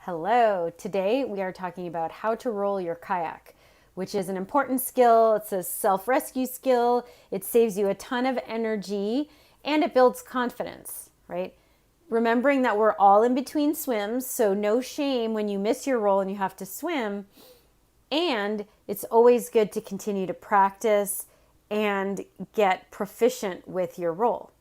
Hello, today we are talking about how to roll your kayak, which is an important skill. It's a self-rescue skill. It saves you a ton of energy and it builds confidence, right? Remembering that we're all in between swims, so no shame when you miss your roll and you have to swim. And it's always good to continue to practice and get proficient with your roll.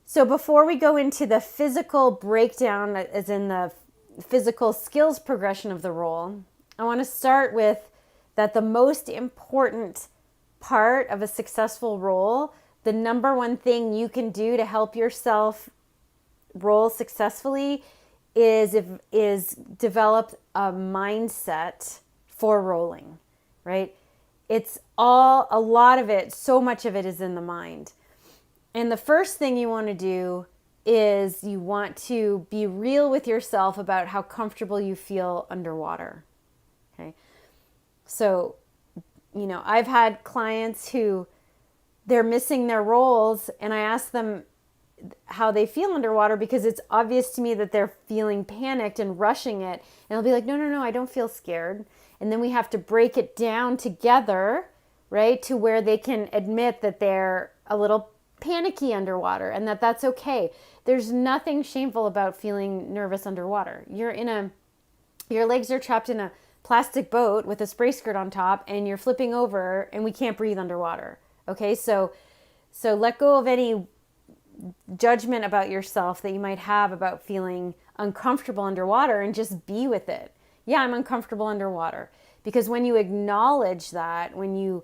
So before we go into the physical breakdown, as in the physical skills progression of the roll, I want to start with that the most important part of a successful roll, the number one thing you can do to help yourself roll successfully is develop a mindset for rolling, right? It's all, a lot of it, so much of it is in the mind. And the first thing you want to do is you want to be real with yourself about how comfortable you feel underwater. Okay. So, I've had clients who they're missing their rolls and I ask them how they feel underwater because it's obvious to me that they're feeling panicked and rushing it. And they'll be like, no, I don't feel scared. And then we have to break it down together, right? To where they can admit that they're a little panicky underwater and that's okay. There's nothing shameful about feeling nervous underwater. Your legs are trapped in a plastic boat with a spray skirt on top and you're flipping over and we can't breathe underwater. Okay, so let go of any judgment about yourself that you might have about feeling uncomfortable underwater and just be with it. Yeah, I'm uncomfortable underwater. Because when you acknowledge that, when you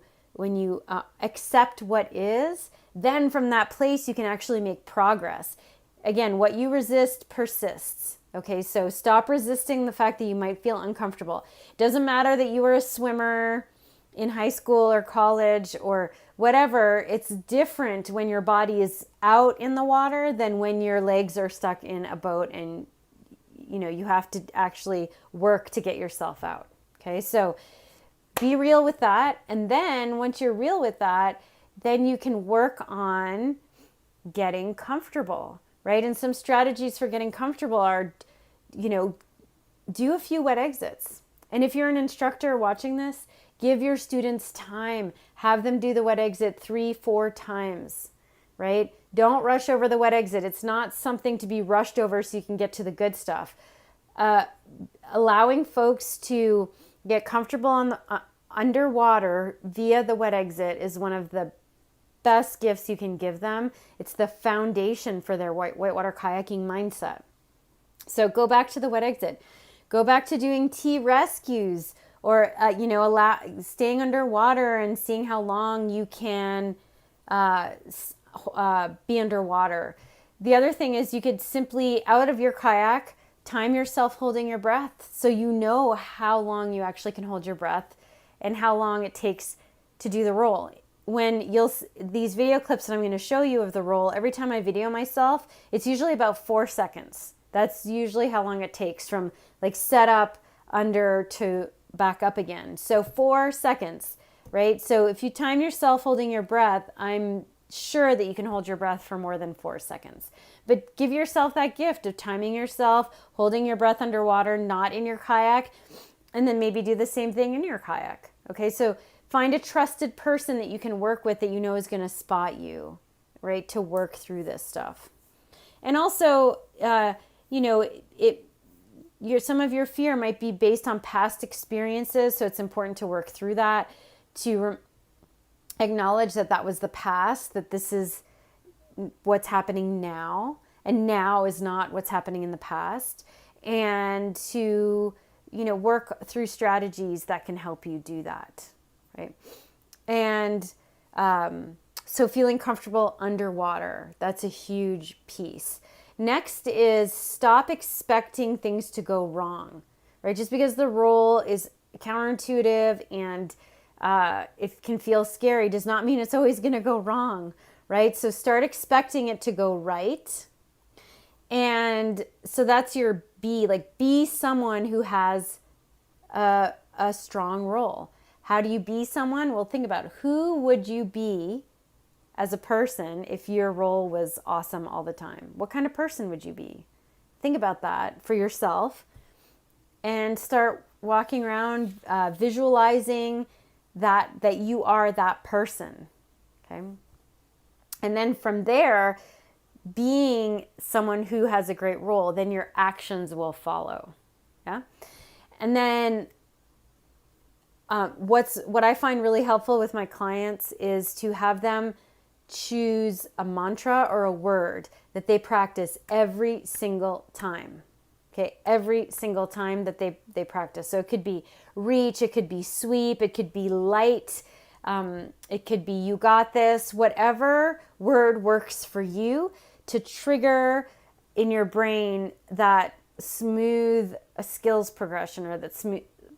accept what is, then from that place you can actually make progress. Again, what you resist persists. Okay, so stop resisting the fact that you might feel uncomfortable. It doesn't matter that you were a swimmer in high school or college or whatever. It's different when your body is out in the water than when your legs are stuck in a boat and you have to actually work to get yourself out. Okay, so be real with that. And then once you're real with that, then you can work on getting comfortable, right? And some strategies for getting comfortable are, do a few wet exits. And if you're an instructor watching this, give your students time. Have them do the wet exit 3-4 times, right? Don't rush over the wet exit. It's not something to be rushed over so you can get to the good stuff. Allowing folks to get comfortable on the underwater via the wet exit is one of the best gifts you can give them. It's the foundation for their whitewater kayaking mindset. So go back to the wet exit. Go back to doing T-rescues or, staying underwater and seeing how long you can be underwater. The other thing is you could simply, out of your kayak, time yourself holding your breath so you know how long you actually can hold your breath and how long it takes to do the roll. When these video clips that I'm going to show you of the roll, every time I video myself, it's usually about 4 seconds. That's usually how long it takes from like set up under to back up again. So 4 seconds, right? So if you time yourself holding your breath, I'm sure that you can hold your breath for more than 4 seconds. But give yourself that gift of timing yourself, holding your breath underwater, not in your kayak, and then maybe do the same thing in your kayak. Okay, so find a trusted person that you can work with that you know is going to spot you, right, to work through this stuff. And also, some of your fear might be based on past experiences, so it's important to work through that, to acknowledge that was the past, that this is what's happening now, and now is not what's happening in the past, and to, work through strategies that can help you do that, right? And so feeling comfortable underwater, that's a huge piece. Next is stop expecting things to go wrong, right? Just because the roll is counterintuitive and it can feel scary does not mean it's always going to go wrong, right? So start expecting it to go right. And so that's your be, be someone who has a strong roll. How do you be someone? Well, think about who would you be as a person if your role was awesome all the time? What kind of person would you be? Think about that for yourself. and start walking around, visualizing that you are that person. Okay. And then from there, being someone who has a great role, then your actions will follow. Yeah. And then what I find really helpful with my clients is to have them choose a mantra or a word that they practice every single time. Okay, every single time that they practice. So it could be reach, it could be sweep, it could be light, it could be you got this, whatever word works for you to trigger in your brain that smooth skills progression or that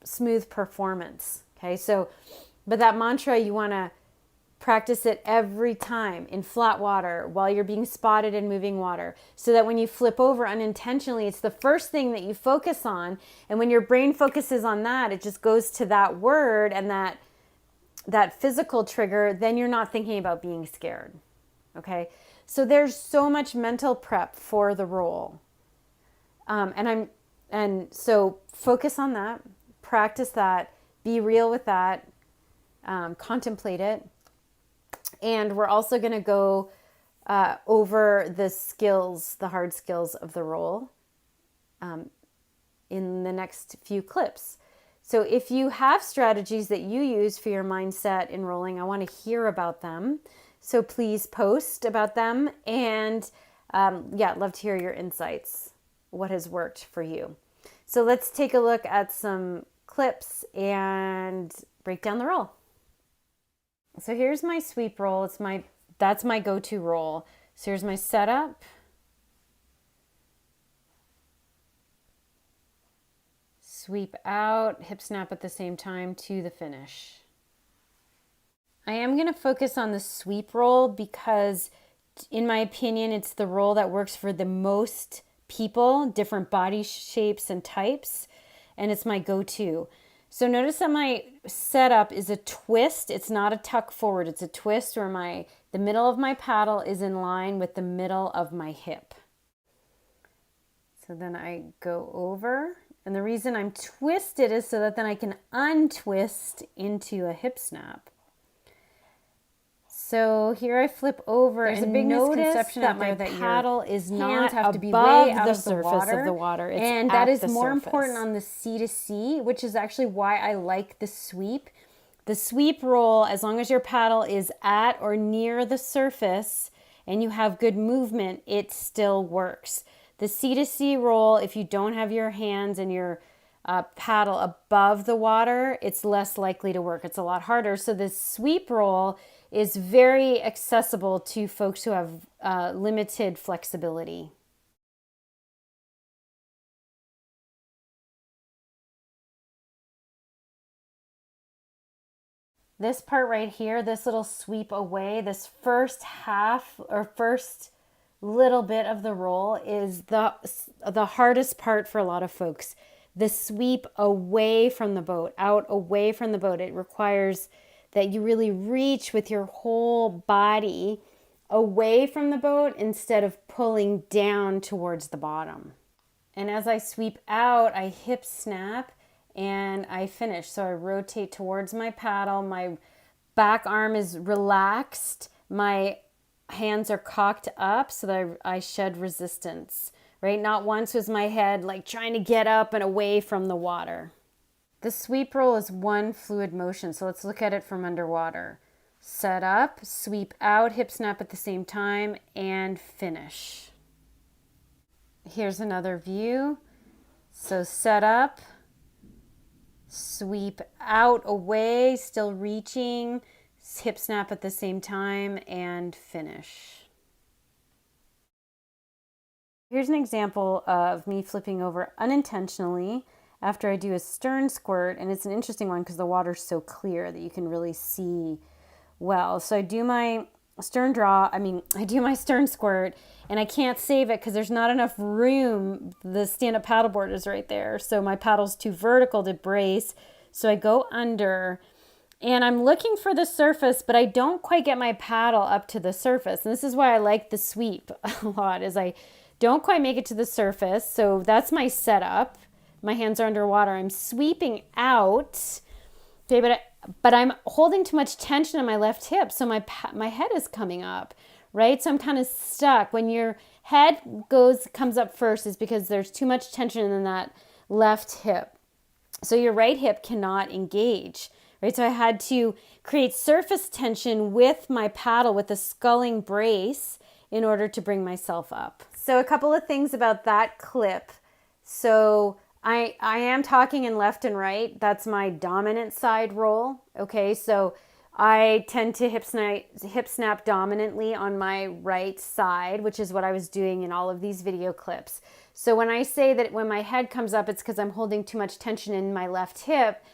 smooth performance. Okay, so, but that mantra, you want to practice it every time in flat water while you're being spotted in moving water, so that when you flip over unintentionally, it's the first thing that you focus on. And when your brain focuses on that, it just goes to that word and that physical trigger, then you're not thinking about being scared. Okay, so there's so much mental prep for the role. And so focus on that, practice that, be real with that, contemplate it. And we're also going to go over the skills, the hard skills of the role in the next few clips. So if you have strategies that you use for your mindset in rolling, I want to hear about them. So please post about them. And I'd love to hear your insights. What has worked for you? So let's take a look at some clips and break down the roll. So here's my sweep roll. That's my go-to roll. So here's my setup. Sweep out, hip snap at the same time to the finish. I am going to focus on the sweep roll because, in my opinion, it's the roll that works for the most people, different body shapes and types, and it's my go-to. So notice that my setup is a twist. It's not a tuck forward. It's a twist where the middle of my paddle is in line with the middle of my hip. So then I go over. And the reason I'm twisted is so that then I can untwist into a hip snap. So here I flip over. There's a big misconception that my paddle is not have to be way out of the surface of the water. And that is more important on the C to C, which is actually why I like the sweep. The sweep roll, as long as your paddle is at or near the surface and you have good movement, it still works. The C to C roll, if you don't have your hands and your paddle above the water, it's less likely to work. It's a lot harder. So this sweep roll is very accessible to folks who have limited flexibility. This part right here, this little sweep away, this first half or first little bit of the roll is the hardest part for a lot of folks. The sweep away from the boat, out away from the boat. It requires that you really reach with your whole body away from the boat instead of pulling down towards the bottom. And as I sweep out, I hip snap and I finish. So I rotate towards my paddle. My back arm is relaxed. My hands are cocked up so that I shed resistance, right? Not once was my head like trying to get up and away from the water. The sweep roll is one fluid motion, so let's look at it from underwater. Set up, sweep out, hip snap at the same time, and finish. Here's another view. So set up, sweep out, away, still reaching, hip snap at the same time, and finish. Here's an example of me flipping over unintentionally after I do a stern squirt, and it's an interesting one because the water's so clear that you can really see well. So I do my stern squirt, and I can't save it because there's not enough room. The stand-up paddleboard is right there, so my paddle's too vertical to brace, so I go under, and I'm looking for the surface, but I don't quite get my paddle up to the surface, and this is why I like the sweep a lot, is I don't quite make it to the surface. So that's my setup. my hands are underwater. I'm sweeping out, okay, but I'm holding too much tension in my left hip, so my head is coming up, right? So I'm kind of stuck. When your head comes up first is because there's too much tension in that left hip. So your right hip cannot engage, right? So I had to create surface tension with my paddle, with the sculling brace, in order to bring myself up. So a couple of things about that clip. So I am talking in left and right. That's my dominant side roll. Okay, so I tend to hip snap dominantly on my right side, which is what I was doing in all of these video clips. So when I say that when my head comes up, it's because I'm holding too much tension in my left hip.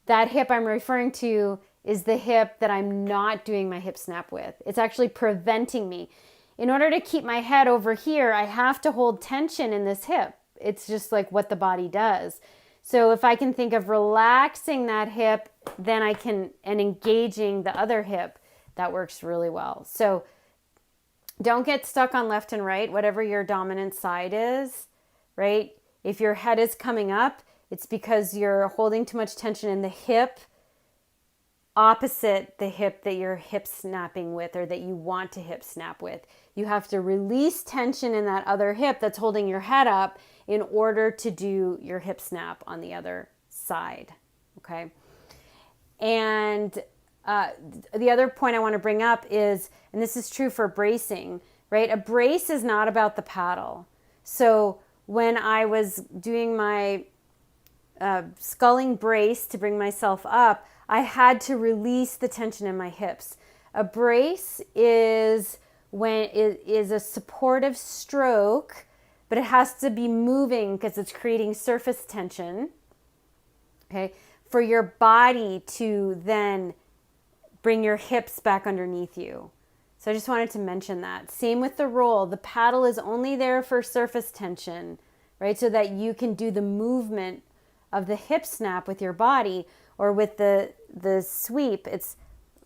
That hip I'm referring to is the hip that I'm not doing my hip snap with. It's actually preventing me. In order to keep my head over here, I have to hold tension in this hip. It's just like what the body does. So if I can think of relaxing that hip, then and engaging the other hip, that works really well. So don't get stuck on left and right, whatever your dominant side is, right? If your head is coming up, it's because you're holding too much tension in the hip opposite the hip that you're hip snapping with, or that you want to hip snap with. You have to release tension in that other hip that's holding your head up in order to do your hip snap on the other side, okay? And the other point I want to bring up is, and this is true for bracing, right? A brace is not about the paddle. So when I was doing my sculling brace to bring myself up, I had to release the tension in my hips. A brace is when it is a supportive stroke, but it has to be moving because it's creating surface tension, okay, for your body to then bring your hips back underneath you. So I just wanted to mention that. Same with the roll. The paddle is only there for surface tension, right, so that you can do the movement of the hip snap with your body, or with the sweep. It's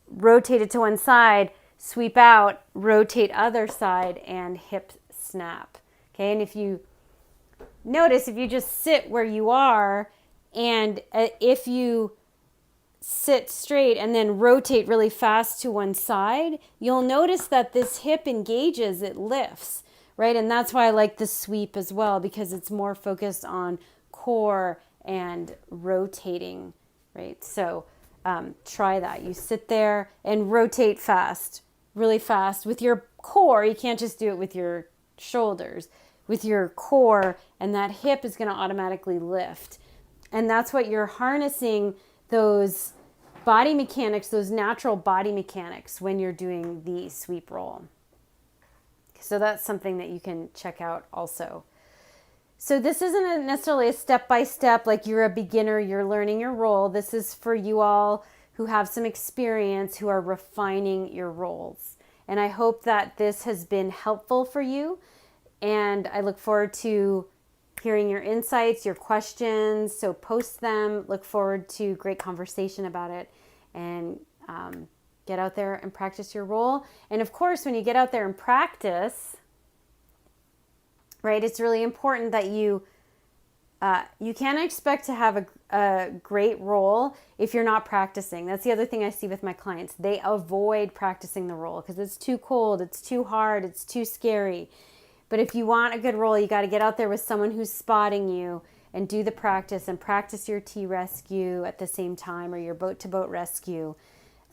rotated to one side, sweep out, rotate other side, and hip snap. Okay, and if you notice, if you just sit where you are, and if you sit straight and then rotate really fast to one side, you'll notice that this hip engages, it lifts, right? And that's why I like the sweep as well, because it's more focused on core and rotating, right? So try that. You sit there and rotate fast, really fast with your core. You can't just do it with your shoulders, with your core, and that hip is going to automatically lift. And that's what you're harnessing, those body mechanics, those natural body mechanics, when you're doing the sweep roll. So that's something that you can check out also. So this isn't necessarily a step-by-step, like you're a beginner, you're learning your roll. This is for you all who have some experience, who are refining your rolls. And I hope that this has been helpful for you. And I look forward to hearing your insights, your questions. So post them. Look forward to great conversation about it. And get out there and practice your roll. And of course, when you get out there and practice, right, it's really important that you can't expect to have a great roll if you're not practicing. That's the other thing I see with my clients. They avoid practicing the roll because it's too cold, it's too hard, it's too scary. But if you want a good roll, you got to get out there with someone who's spotting you and do the practice, and practice your T-rescue at the same time, or your boat-to-boat rescue.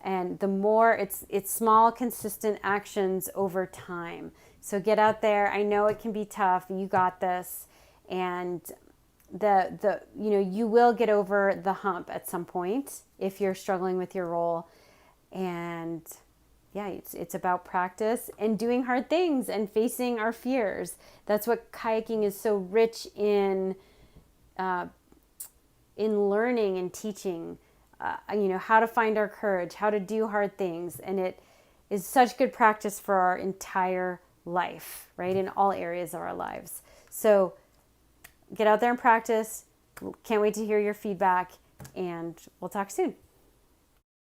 And the more, it's small, consistent actions over time. So get out there. I know it can be tough. You got this. And you will get over the hump at some point if you're struggling with your roll. And yeah, it's about practice and doing hard things and facing our fears. That's what kayaking is so rich in learning and teaching. How to find our courage, how to do hard things. And it is such good practice for our entire life, right? In all areas of our lives. So get out there and practice. Can't wait to hear your feedback, and we'll talk soon.